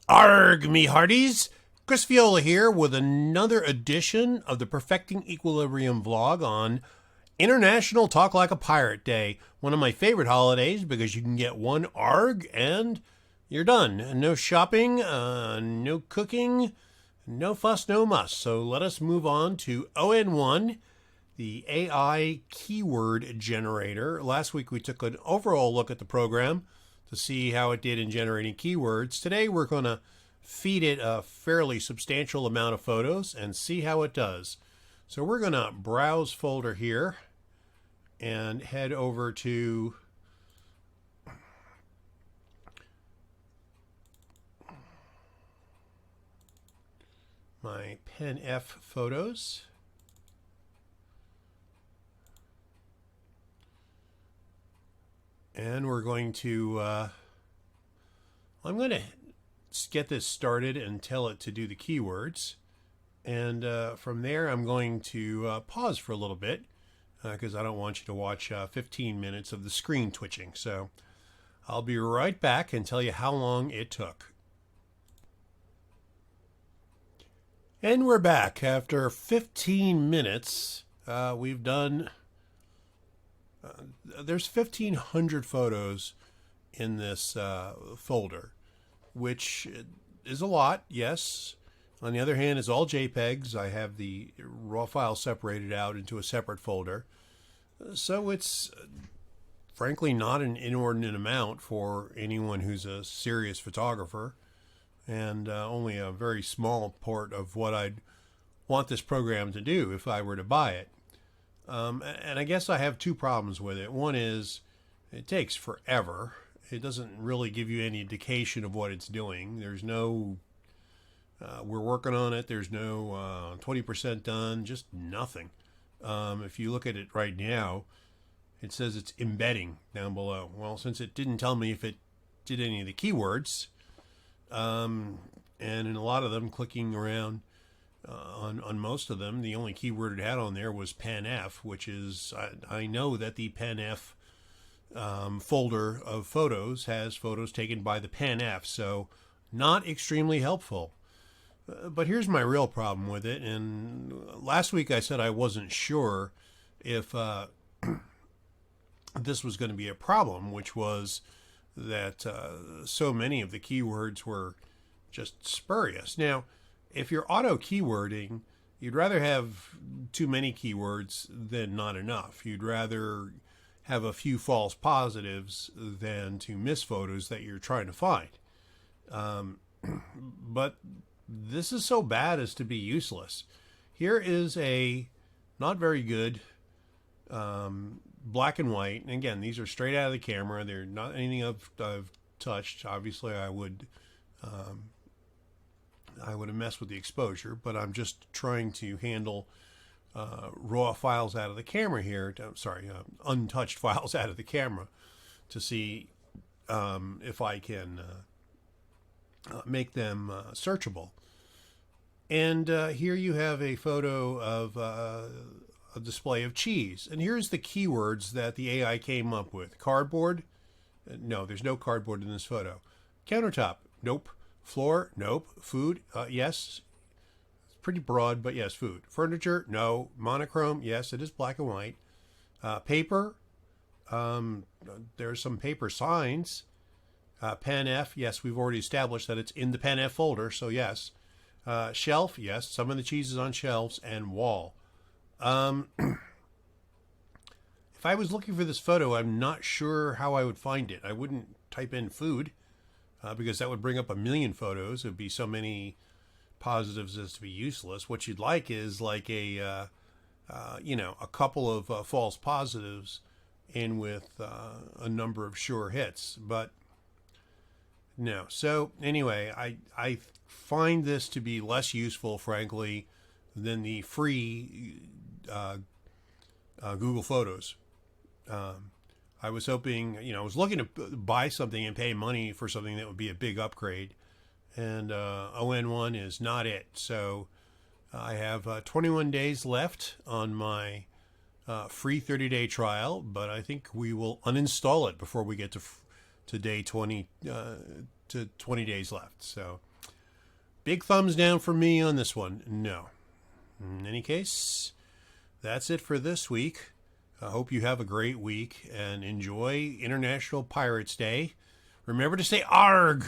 Arg, me hearties! Chris Viola here with another edition of the Perfecting Equilibrium vlog on International Talk Like a Pirate Day. One of my favorite holidays because you can get one ARG and you're done. No shopping, no cooking, no fuss, no muss. So let us move on to ON1, the AI keyword generator. Last week we took an overall look at the program to see how it did in generating keywords. Today we're going to feed it a fairly substantial amount of photos and see how it does. So we're going to browse folder here and head over to my Pen F photos. And we're going to, I'm going to get this started and tell it to do the keywords. And from there, I'm going to pause for a little bit because I don't want you to watch 15 minutes of the screen twitching. So I'll be right back and tell you how long it took. And we're back. After 15 minutes, we've done... there's 1,500 photos in this folder, which is a lot, yes. On the other hand, it's all JPEGs. I have the raw file separated out into a separate folder. So it's frankly not an inordinate amount for anyone who's a serious photographer, and only a very small part of what I'd want this program to do if I were to buy it. And I guess I have two problems with it. One is it takes forever. It doesn't really give you any indication of what it's doing. There's no, we're working on it. There's no 20% done, just nothing. If you look at it right now, it says it's embedding down below. Well, since it didn't tell me if it did any of the keywords, and in a lot of them, clicking around on most of them, the only keyword it had on there was Pen F, which is, I know that the Pen F folder of photos has photos taken by the Pen F, so not extremely helpful. But here's my real problem with it, and last week I said I wasn't sure if this was going to be a problem, which was that so many of the keywords were just spurious. Now, if you're auto keywording, you'd rather have too many keywords than not enough. You'd rather have a few false positives than to miss photos that you're trying to find. But this is so bad as to be useless. Here is a not very good black and white. And again, these are straight out of the camera. They're not anything I've touched. Obviously, I would have messed with the exposure, but I'm just trying to handle raw files out of the camera here. Untouched files out of the camera to see if I can make them searchable. And here you have a photo of a display of cheese. And here's the keywords that the AI came up with. Cardboard? No, there's no cardboard in this photo. Countertop? Nope. Floor? Nope. Food? Yes. It's pretty broad, but yes, food. Furniture? No. Monochrome? Yes, it is black and white. Paper? There's some paper signs. Pen F? Yes, we've already established that it's in the Pen F folder, so yes. Shelf? Yes, some of the cheese is on shelves. And wall. If I was looking for this photo, I'm not sure how I would find it. I wouldn't type in food. Because that would bring up a million photos. It would be so many positives as to be useless. What you'd like is like a couple of false positives in with a number of sure hits. But no. So anyway, I find this to be less useful, frankly, than the free Google Photos. I was hoping, I was looking to buy something and pay money for something that would be a big upgrade. And ON1 is not it. So I have 21 days left on my free 30-day trial, but I think we will uninstall it before we get to day 20 to 20 days left. So Big thumbs down for me on this one. No. In any case, that's it for this week. I hope you have a great week and enjoy International Pirates Day. Remember to say ARG,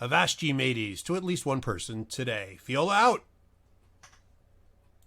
Avast ye mateys, to at least one person today. Fiola out.